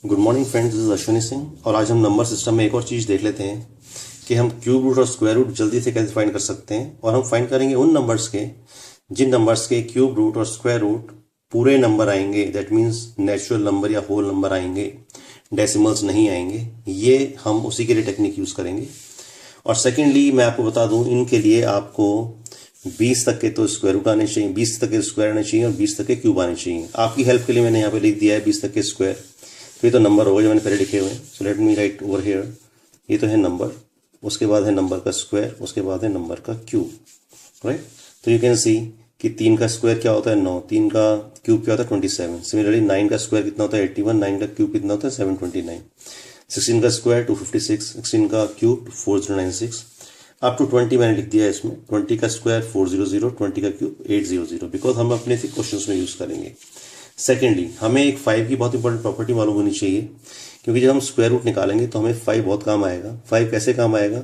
Good morning friends, this is Ashwini Singh और आज हम नंबर सिस्टम में एक और चीज़ देख लेते हैं कि हम क्यूब रूट और स्क्वायर रूट जल्दी से कैसे फाइंड कर सकते हैं। और हम फाइंड करेंगे उन नंबर्स के जिन नंबर्स के क्यूब रूट और स्क्वायर रूट पूरे नंबर आएंगे, दैट मीन्स नेचुरल नंबर या होल नंबर आएंगे, डेसिमल्स नहीं आएंगे। ये हम उसी के लिए टेक्निक यूज़ करेंगे। और सेकेंडली मैं आपको बता दूं, इनके लिए आपको 20 तक के तो स्क्वायर रूट आने चाहिए, 20 तक के स्क्वायर आने चाहिए और 20 तक के क्यूब आने चाहिए। आपकी हेल्प के लिए मैंने यहाँ पे लिख दिया है 20 तक के स्क्वायर। तो ये तो नंबर होगा जो मैंने पहले लिखे हुए हैं। So let me right over here, ये तो है नंबर, उसके बाद है नंबर का स्क्वायर, उसके बाद है नंबर का क्यूब, राइट। तो यू कैन सी कि 3 का स्क्वायर क्या होता है 9, 3 का क्यूब क्या होता है 27। सिमिलरली 9 का स्क्वायर कितना होता है 81, 9 का क्यूब कितना होता है 729। 16 का स्क्वायर 256, 16 का क्यूब 4096। अप टू 20 मैंने लिख दिया है इसमें। 20 का स्क्वायर 400, 20 का क्यूब 800, बिकॉज हम अपने क्वेश्चंस में यूज करेंगे। सेकेंडली हमें एक 5 की बहुत इंपॉर्टेंट प्रॉपर्टी मालूम होनी चाहिए, क्योंकि जब हम स्क्वायर रूट निकालेंगे तो हमें 5 बहुत काम आएगा। 5 कैसे काम आएगा?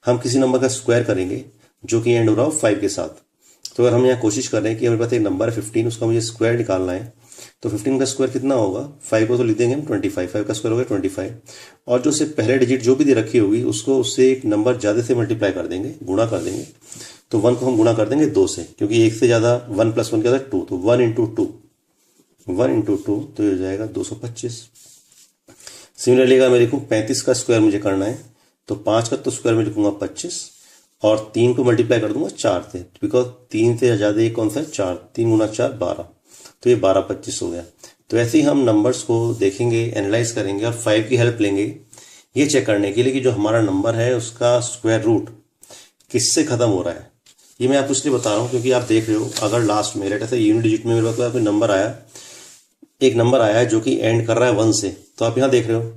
हम किसी नंबर का स्क्वायर करेंगे जो कि एंड हो रहा हो 5 के साथ। तो अगर हम यहाँ कोशिश कर रहे हैं कि हमारे पास एक नंबर है 15, उसका मुझे स्क्वायर निकालना है, तो 15 का स्क्वायर कितना होगा? 5 को तो लिख देंगे हम 25, 5 का स्क्वायर हो गया 25। और जो उससे पहले डिजिट जो भी दे रखी होगी उसको उससे एक नंबर ज़्यादा से मल्टीप्लाई कर देंगे, गुणा कर देंगे। तो 1 को हम गुणा कर देंगे 2 से, क्योंकि 1 से ज़्यादा 1 + 1 क्या होता है 2, तो 1 × 2, 1 × 2 तो ये हो जाएगा 225। सिमिलरली अगर मैं लिखूँ 35 का स्क्वायर मुझे करना है, तो 5 का तो स्क्वायर में लिखूंगा 25 और 3 को मल्टीप्लाई कर दूंगा 4 से, बिकॉज 3 से ज़्यादा ये कौन सा है 4, 3 × 4 12, तो ये 12 25 हो गया। तो ऐसे ही हम नंबर्स को देखेंगे, एनालाइज करेंगे और 5 की हेल्प लेंगे ये चेक करने के लिए कि जो हमारा नंबर है उसका स्क्वायर रूट किससे खत्म हो रहा है। ये मैं आपको इसलिए बता रहा हूँ क्योंकि आप देख रहे हो, अगर लास्ट में लेट से यूनिट डिजिट में मेरे पास कोई नंबर आया, एक नंबर आया है जो कि एंड कर रहा है 1 से, तो आप यहाँ देख रहे हो,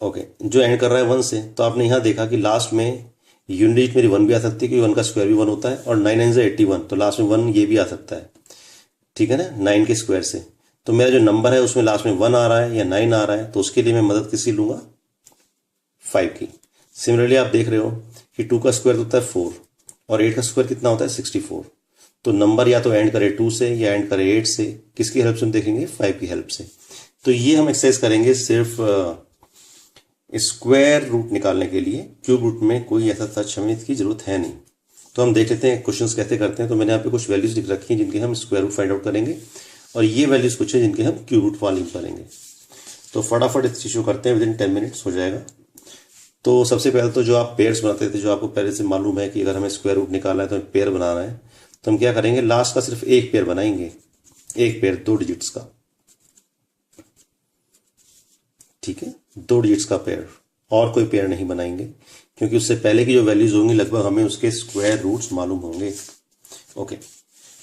ओके, जो एंड कर रहा है 1 से, तो आपने यहाँ देखा कि लास्ट में यूनिट डिजिट मेरी 1 भी आ सकती है, क्योंकि 1 का स्क्वायर भी 1 होता है, और 9 9 से 81, तो लास्ट में 1 ये भी आ सकता है, ठीक है ना, 9 के स्क्वायर से। तो मेरा जो नंबर है उसमें लास्ट में 1 आ रहा है या 9 आ रहा है, तो उसके लिए मैं मदद किसकी लूंगा? 5 की। सिमिलरली आप देख रहे हो कि 2 का स्क्वायर होता है 4 और 8 का स्क्वायर कितना होता है 64। तो नंबर या तो एंड करे 2 से या एंड करे 8 से, किसकी हेल्प से हम देखेंगे? 5 की हेल्प से। तो ये हम एक्सरसाइज करेंगे सिर्फ स्क्वायर रूट निकालने के लिए। क्यूब रूट में कोई ऐसा सच हमें इसकी जरूरत है नहीं। तो हम देख लेते हैं क्वेश्चंस कैसे करते हैं। तो मैंने यहाँ पे कुछ वैल्यूज लिख रखी हैं जिनके हम स्क्वायर रूट फाइंड आउट करेंगे, और ये वैल्यूज कुछ है जिनके हम क्यूब रूट फाइंड करेंगे। तो फटाफट इस चीज़ को करते हैं, विदिन 10 मिनट्स हो जाएगा। तो सबसे पहले तो जो आप पेयर्स बनाते थे, जो आपको पहले से मालूम है कि अगर हमें स्क्वायर रूट निकालना है तो हमें पेयर बनाना है, तो हम क्या करेंगे? लास्ट का सिर्फ एक पेयर बनाएंगे, एक पेयर 2 डिजिट्स का, ठीक है, 2 डिजिट्स का पेयर, और कोई पेयर नहीं बनाएंगे, क्योंकि उससे पहले की जो वैल्यूज होंगी लगभग हमें उसके स्क्वायर रूट्स मालूम होंगे। ओके,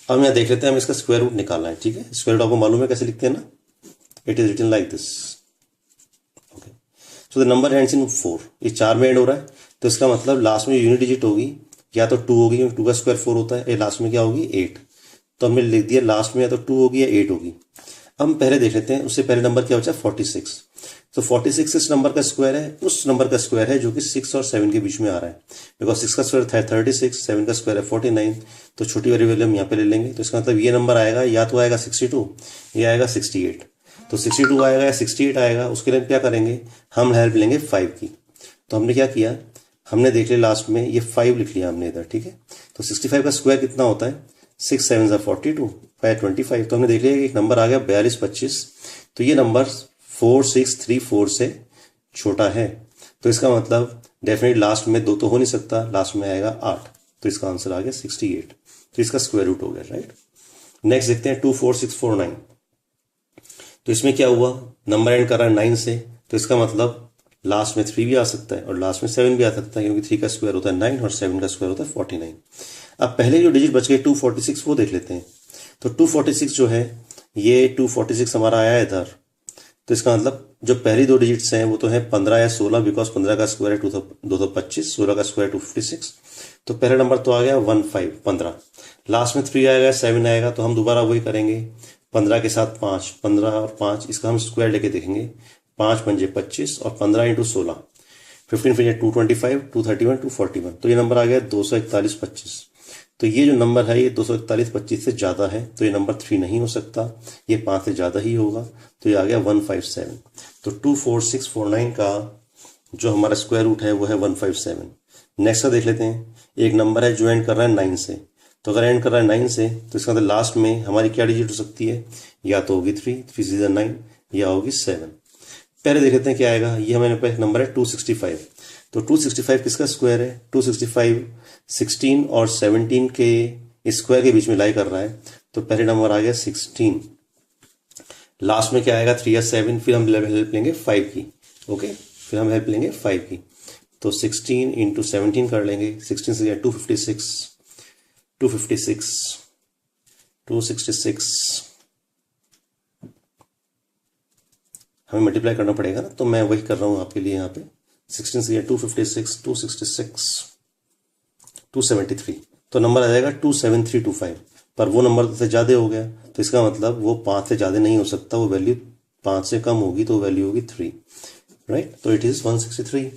अब यहाँ देख लेते हैं, हमें इसका स्क्वायर रूट निकालना है, ठीक है। स्क्वायर रूट आपको मालूम है कैसे लिखते हैं ना, it is written like this. Okay, so the number ends in 4, ये 4 में एंड हो रहा है, तो इसका मतलब लास्ट में यूनिट डिजिट होगी या तो 2 होगी, क्योंकि 2 का स्क्वायर 4 होता है, ये लास्ट में क्या होगी 8। तो हमने लिख दिया लास्ट में या तो 2 होगी या 8 होगी। अब हम पहले देख लेते हैं, उससे पहले नंबर क्या बचा 46। तो 46 इस नंबर का स्क्वायर है, उस नंबर का स्क्वायर है जो कि 6 और 7 के बीच में आ रहा है, बिकॉज 6 का स्क्वायर है 36, 7 का स्क्वायर है 49, तो छोटी वाली वैल्यू हम यहाँ पे ले लेंगे। तो इसका मतलब ये नंबर आएगा, या तो आएगा 62 या आएगा 68। तो 62 आएगा या 68 आएगा, उसके लिए क्या करेंगे? हम हेल्प लेंगे 5 की। तो हमने क्या किया, हमने देख लिया लास्ट में ये 5 लिख लिया हमने इधर, ठीक है। तो 65 का स्क्वायर कितना होता है? 6 7 42, 5 25। तो हमने देख लिया एक नंबर आ गया 42 25। तो ये नंबर 4 6 3 4 से छोटा है, तो इसका मतलब डेफिनेटली लास्ट में 2 तो हो नहीं सकता, लास्ट में आएगा 8, तो इसका आंसर आ गया 68। तो इसका स्क्वायर रूट हो गया, राइट। नेक्स्ट देखते हैं 2 4 6 4 9। तो इसमें क्या हुआ, नंबर एंड कर रहा है 9 से, तो इसका मतलब लास्ट में 3 भी आ सकता है और लास्ट में 7 भी आ सकता है, क्योंकि 3 का स्क्वायर होता है 9 और 7 का स्क्वायर होता है 49। अब पहले जो डिजिट बच गए 246 वो देख लेते हैं। तो 246 जो है, ये 246 हमारा आया है इधर, तो इसका मतलब जो पहली 2 डिजिट्स हैं वो तो है 15 या 16, बिकॉज 15 का स्क्वायर है 225, 16 का स्क्वायर 256। तो पहला नंबर तो आ गया 15। लास्ट में 3 आएगा, 7 आएगा, तो हम दोबारा वही करेंगे, 15 के साथ 5, 15 और 5, इसका हम स्क्वायर लेके देखेंगे। 5 पंजे 25 और 15 × 16, 15 5 225, 231, 241, तो ये नंबर आ गया 241 25। तो ये जो नंबर है ये 241 25 से ज़्यादा है, तो ये नंबर 3 नहीं हो सकता, ये 5 से ज़्यादा ही होगा, तो ये आ गया 157। तो 24649 का जो हमारा स्क्वायर रूट है वो है 157। नेक्स्ट का देख लेते हैं। एक नंबर है जो एंड कर रहा है 9 से, तो अगर एंड कर रहा है 9 से तो इसका मतलब लास्ट में हमारी क्या डिजिट हो सकती है, या तो होगी 3 सीधा 9, या होगी 7। पहले देख लेते हैं क्या आएगा। ये हमारे पास नंबर है 265। तो 265 किसका स्क्वायर है, 265 16 और 17 के स्क्वायर के बीच में लाई कर रहा है, तो पहले नंबर आ गया 16। लास्ट में क्या आएगा 3 या 7, फिर हम हेल्प लेंगे 5 की। ओके, फिर हम हेल्प लेंगे 5 की, तो 16 इंटू 17 कर लेंगे। 16 से 256 266 हमें मल्टीप्लाई करना पड़ेगा ना, तो मैं वही कर रहा हूँ आपके लिए यहाँ पे। 16 से 256 266 273, तो नंबर आ जाएगा 27325। पर वो नंबर से ज़्यादा हो गया, तो इसका मतलब वो 5 से ज़्यादा नहीं हो सकता, वो वैल्यू 5 से कम होगी, तो वैल्यू होगी 3, राइट। तो इट इज़ 163।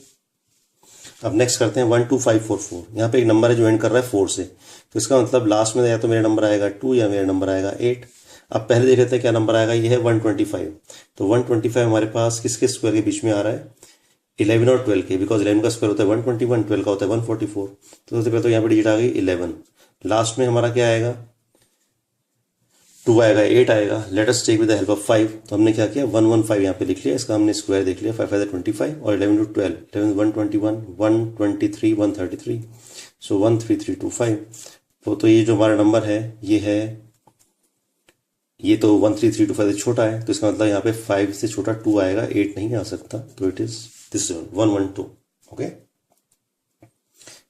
अब नेक्स्ट करते हैं 12544। यहाँ पे एक नंबर है जो एंड कर रहा है 4 से, तो इसका मतलब लास्ट में या तो मेरा नंबर आएगा 2 या मेरा नंबर आएगा 8। अब पहले देख लेते हैं क्या नंबर आएगा। ये है 125। तो 125 हमारे पास किसके स्क्वायर के बीच में आ रहा है, 11 और 12 के, बिकॉज 11 का स्क्वायर होता है 121, 12 का होता है 144। तो सबसे पहले तो यहाँ पे डिजिट आ गई 11। लास्ट में हमारा क्या आएगा, 2 आएगा, 8 आएगा। Let us take with the help of 5। तो हमने क्या किया 115 यहाँ पे लिख लिया, इसका हमने स्क्वायर देख लिया। 5 5 25 और 11 to 12, 11 121 123 133, सो 13325। तो ये जो हमारा नंबर है ये है, ये तो 13325 से छोटा है, तो इसका मतलब यहाँ पे 5 से छोटा 2 आएगा, 8 नहीं आ सकता, तो it is this 112। Okay,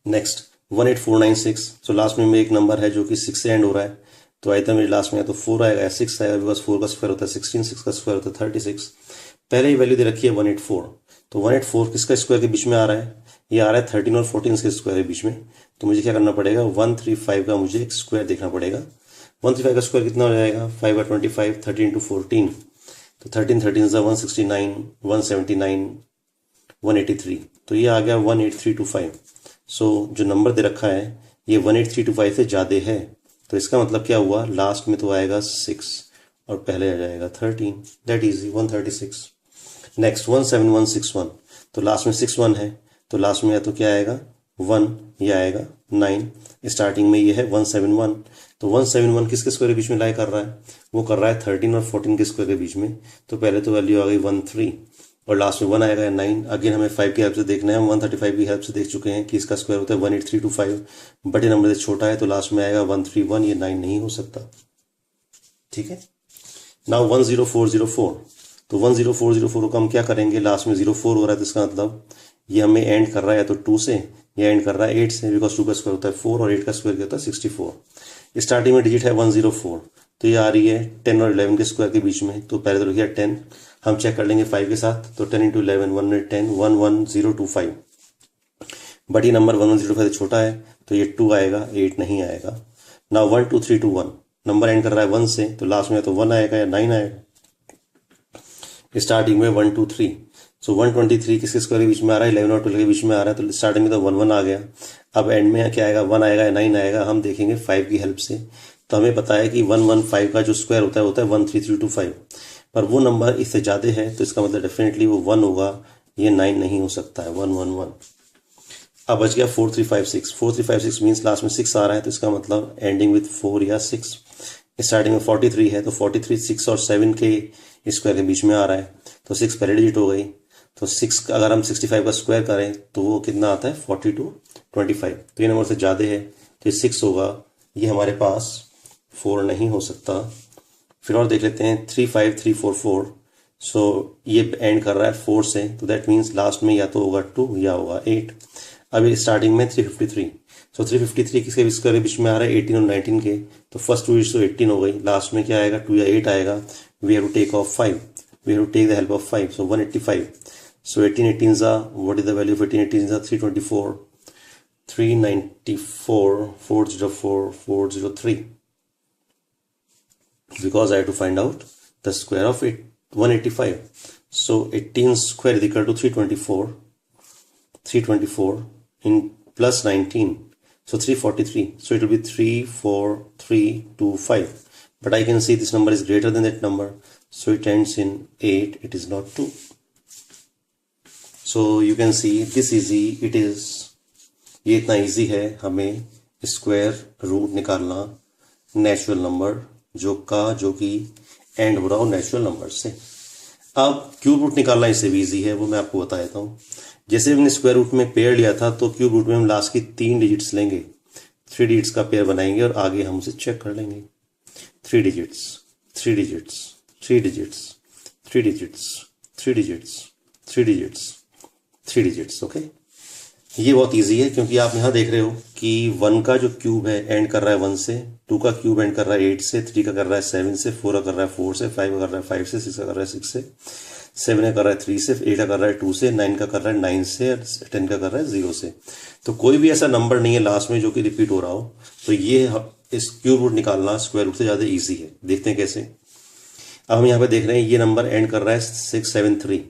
next 18496। So last में एक नंबर है जो कि 6 से एंड हो रहा है, तो आइए मेरे लास्ट में या तो 4 आएगा या 6 आएगा, बिकॉज 4 का स्क्वायर होता है 16, 6 का स्क्वायर होता है 36। पहले ही वैल्यू दे रखी है 184, तो 184 किसका स्क्वायर के बीच में आ रहा है, ये आ रहा है 13 और 14 के स्क्वायर के बीच में। तो मुझे क्या करना पड़ेगा, 135 का मुझे एक स्क्वायर देखना पड़ेगा। 135 का स्क्वायर कितना हो जाएगा, 5 और 25, 13 into 14, तो 13 13 169 179 183, तो ये आ गया 18325। सो जो नंबर दे रखा है ये 18325 से ज़्यादा है, तो इसका मतलब क्या हुआ, लास्ट में तो आएगा 6 और पहले आ जाएगा 13, दैट इजी 136। नेक्स्ट 17161, तो लास्ट में 61 है, तो लास्ट में या तो क्या आएगा 1 या आएगा 9, स्टार्टिंग में ये है 171। तो 171 किसके स्क्वायर के बीच में लाई कर रहा है, वो कर रहा है 13 और 14 के स्क्वायर के बीच में, तो पहले तो वैल्यू आ गई 13 और लास्ट में 1 आएगा या 9। अगेन हमें 5 की हेल्प से देखना है, हम 135 की हेल्प से देख चुके हैं कि इसका स्क्वायर होता है 18325, बट ये नंबर से छोटा है, तो लास्ट में आएगा 131, ये 9 नहीं हो सकता, ठीक है। नाउ 10404, तो 10404 को हम क्या करेंगे, लास्ट में 04 हो रहा है, तो इसका मतलब ये हमें एंड कर रहा है या तो 2 से या एंड कर रहा है 8 से, बिकॉज 2 का स्क्वायर होता है 4 और 8 का स्क्वायर क्या होता है 64। स्टार्टिंग में डिजिट है 104, तो ये आ रही है 10 और 11 के स्क्वायर के बीच में, तो पहले तो लिखिए 10, हम चेक कर लेंगे 5 के साथ, तो 10 into 11 110 11025, बट ये नंबर 11025 से छोटा है, तो ये 2 आएगा, 8 नहीं आएगा। ना 12321, नंबर एंड कर रहा है 1 से, तो लास्ट में तो 1 आएगा या 9 आएगा। स्टार्टिंग में 123, सो 123 किसके स्क्वायर के बीच में आ रहा है, 11 और 12 के बीच में आ रहा है, तो स्टार्टिंग में तो 1 आ गया। अब एंड में क्या आएगा, 1 आएगा या 9 आएगा, हम देखेंगे 5 की हेल्प से। तो हमें पता है कि 115 का जो स्क्वायर होता है 13325, पर वो नंबर इससे ज़्यादा है, तो इसका मतलब डेफिनेटली वो 1 होगा, ये 9 नहीं हो सकता है, 111। अब बच गया 4356। 4356 मीन्स लास्ट में 6 आ रहा है, तो इसका मतलब एंडिंग विथ 4 या 6। स्टार्टिंग में 43 है, तो 43 6 और 7 के स्क्वायर के बीच में आ रहा है, तो 6 पहले डिजिट हो गई, तो 6 अगर हम 65 का स्क्वायर करें तो वो कितना आता है 4225, तो ये नंबर से ज़्यादा है, तो ये 6 होगा, ये हमारे पास 4 नहीं हो सकता। फिर और देख लेते हैं 35344, सो ये एंड कर रहा है 4 से, तो दैट मीन्स लास्ट में या तो होगा 2 या होगा 8। अभी स्टार्टिंग में 353, सो 353 किसके स्क्वायर के बीच में आ रहा है 18 और 19 के, तो फर्स्ट 2 डिजिट तो 18 हो गई, लास्ट में क्या आएगा 2 या 8 आएगा। We have to take of 5, we have to take the help of 5, so 185। So 18 18 what is the value of 18 18 324 394 404 403, because I have to find out the square of it 185. So 18 square is equal to 324 in plus 19, So 343. So it will be 34325. But I can see this number is greater than that number. So it ends in 8. It is not 2. So you can see this easy it is. ये इतना easy है हमें square root निकालना natural number जो कि and हो रहा हो नेचुरल नंबर से। अब क्यूब रूट निकालना इससे भी ईजी है, वो मैं आपको बता देता हूँ। जैसे हमने स्क्वायर रूट में पेयर लिया था तो क्यूब रूट में हम लास्ट की 3 डिजिट्स लेंगे, 3 डिजिट्स का पेयर बनाएंगे और आगे हम उसे चेक कर लेंगे। 3 digits 3 digits 3 digits 3 digits 3 digits 3 digits 3 digits. Okay, ये बहुत इजी है क्योंकि आप यहाँ देख रहे हो कि 1 का जो क्यूब है एंड कर रहा है 1 से, 2 का क्यूब एंड कर रहा है 8 से, 3 का कर रहा है 7 से, 4 का कर रहा है 4 से, 5 का कर रहा है 5 से, 6 का कर रहा है 6 से, 7 का कर रहा है 3 से, 8 का कर रहा है 2 से, 9 का कर रहा है 9 से, 10 का कर रहा है 0 से। तो कोई भी ऐसा नंबर नहीं है लास्ट में जो कि रिपीट हो रहा हो। तो ये इस क्यूब रूट निकालना स्क्वायर रूट से ज़्यादा ईजी है। देखते हैं कैसे। अब हम यहाँ पे देख रहे हैं ये नंबर एंड कर रहा है 673।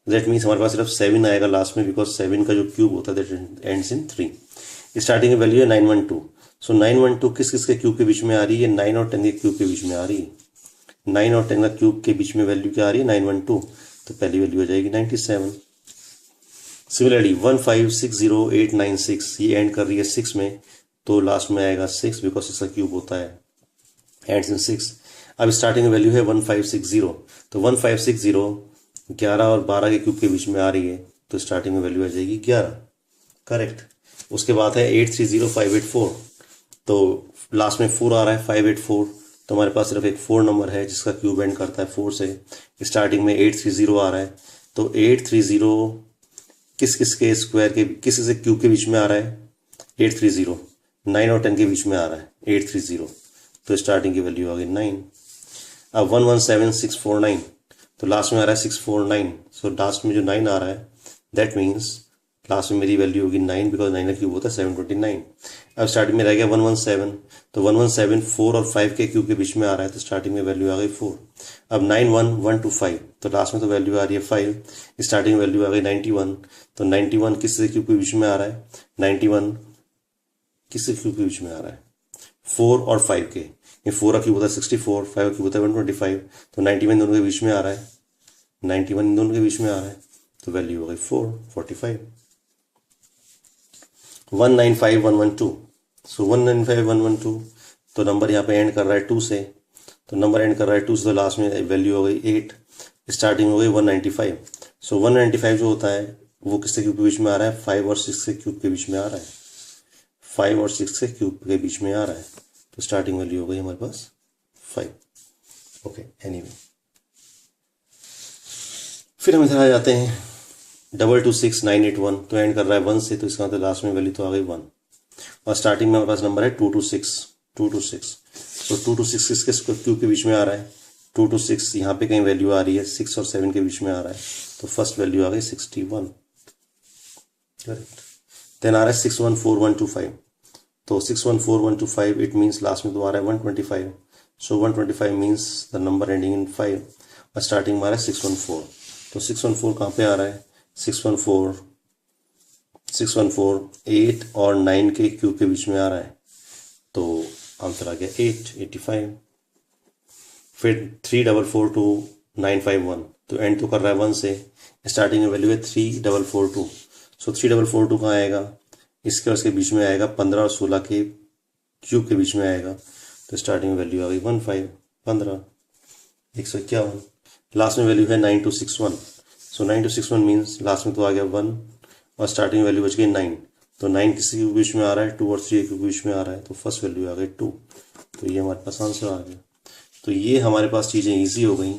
दैट मीन्स हमारे पास सिर्फ 7 आएगा लास्ट में, बिकॉज 7 का जो क्यूब होता है that ends in 3। Starting value है 912। सो 912 किस किस के क्यूब के बीच में आ रही है? 9 और 10 के क्यूब के बीच में आ रही है। 9 और 10 का क्यूब के बीच में वैल्यू क्या आ रही है? 912। तो पहली वैल्यू हो जाएगी 97। सिमिलरली 1560896 ये एंड कर रही है 6 में, तो लास्ट में आएगा 6 बिकॉज इसका क्यूब होता है एंड्स इन 6। अब स्टार्टिंग वैल्यू है 1560। तो 1560 11 और 12 के क्यूब के बीच में आ रही है, तो स्टार्टिंग में वैल्यू आ जाएगी 11। करेक्ट। उसके बाद है 830584। तो लास्ट में 4 आ रहा है 584। तो हमारे पास सिर्फ एक 4 नंबर है जिसका क्यूब एंड करता है 4 से। स्टार्टिंग में 830 आ रहा है। तो 830 किस किस के स्क्वायर के किस किस क्यूब के बीच में आ रहा है? 830 9 और 10 के बीच में आ रहा है 830। तो स्टार्टिंग की वैल्यू आ गई 9। अब 117649। तो लास्ट में आ रहा है 649। सो लास्ट में जो 9 आ रहा है दैट मीन्स लास्ट में मेरी वैल्यू होगी 9 बिकॉज 9 का क्यूब होता है 729। अब स्टार्टिंग में रह गया 117। तो 117 4 और 5 के क्यूब के बीच में आ रहा है, तो स्टार्टिंग में वैल्यू आ गई 4। अब 91125। तो लास्ट में तो वैल्यू आ रही है 5। स्टार्टिंग में वैल्यू आ गई 91। तो 91 किस क्यूब के बीच में आ रहा है? 91 किस क्यूब के बीच में आ रहा है? 4 और 5 के। ये 4 का क्यूब होता है 64, 5 का क्यूब होता है 125। तो 91 दोनों के बीच में आ रहा है, 91 दोनों के बीच में आ रहा है, तो वैल्यू हो गई 445। 195112। सो 195112 तो नंबर यहाँ पे एंड कर रहा है 2 से। तो नंबर एंड कर रहा है 2 से, तो लास्ट में वैल्यू हो गई 8। स्टार्टिंग हो गई 195। सो 195 जो होता है वो किसके क्यूब के बीच में आ रहा है? 5 और 6 के क्यूब के बीच में आ रहा है। 5 और 6 के क्यूब के बीच में आ रहा है, तो स्टार्टिंग वैल्यू हो गई हमारे पास 5। ओके, एनीवे फिर हम इधर आ जाते हैं 226981। तो एंड कर रहा है 1 से, तो इसका मतलब लास्ट में वैल्यू तो आ गई 1। और स्टार्टिंग में हमारे पास नंबर है 226। तो 226 किसके क्यूब के बीच में आ रहा है? 226 यहाँ पे कहीं वैल्यू आ रही है 6 और 7 के बीच में आ रहा है, तो फर्स्ट वैल्यू आ गई 61। करेक्ट। देन आ रहा है 614125। तो 614125 इट मीन्स लास्ट में तो आ रहा है 125। सो 125 means the number ending in 5 और स्टार्टिंग में आ रहा है 614। तो 614 कहाँ पे आ रहा है? 614 8 और 9 के क्यूब के बीच में आ रहा है, तो आंसर आ गया 85। फिर 3442951। तो एंड तो कर रहा है 1 से। स्टार्टिंग में वैल्यू है 3442। सो 3442 कहाँ आएगा? इसके और इसके बीच में आएगा 15 और 16 के क्यूब के बीच में आएगा, तो स्टार्टिंग में वैल्यू आ गई 15 151। लास्ट में वैल्यू है 9261। सो 9261 मीन्स लास्ट में तो आ गया 1 और स्टार्टिंग वैल्यू बच गई 9। तो 9 किसी के बीच में आ रहा है? 2 और 3 के बीच में आ रहा है, तो फर्स्ट वैल्यू आ गई 2। तो ये हमारे पास आंसर आ गया। तो ये हमारे पास चीज़ें ईजी हो गई,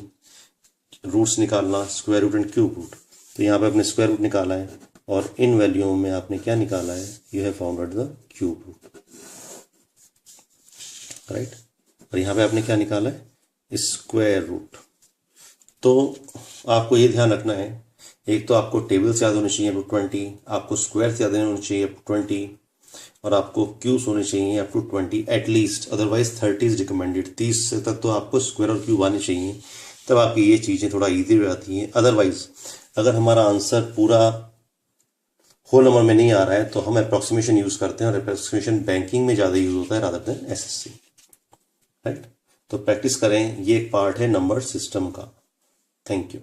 रूट्स निकालना, square root and cube root. तो यहाँ पे आपने स्क्वायर रूट निकाला है और इन वैल्यूओं में आपने क्या निकाला है? You have found out the cube root, right. और यहाँ पे आपने क्या निकाला है? Square root. तो आपको ये ध्यान रखना है, एक तो आपको टेबल से याद होनी चाहिए अप टू 20, आपको स्क्वायर से याद होनी चाहिए अप टू 20, और आपको क्यूब्स होने चाहिए up to 20 at least, otherwise 30 is recommended. 30 तक तो आपको स्क्वायर और क्यूब आने चाहिए, तब आपकी ये चीज़ें थोड़ा ईजी हो जाती हैं। अदरवाइज अगर हमारा आंसर पूरा होल नंबर में नहीं आ रहा है तो हम अप्रोक्सीमेशन यूज करते हैं, और अप्रोक्सीमेशन बैंकिंग में ज़्यादा यूज होता है रादर देन एसएससी, राइट। तो प्रैक्टिस करें, ये एक पार्ट है नंबर सिस्टम का। Thank you.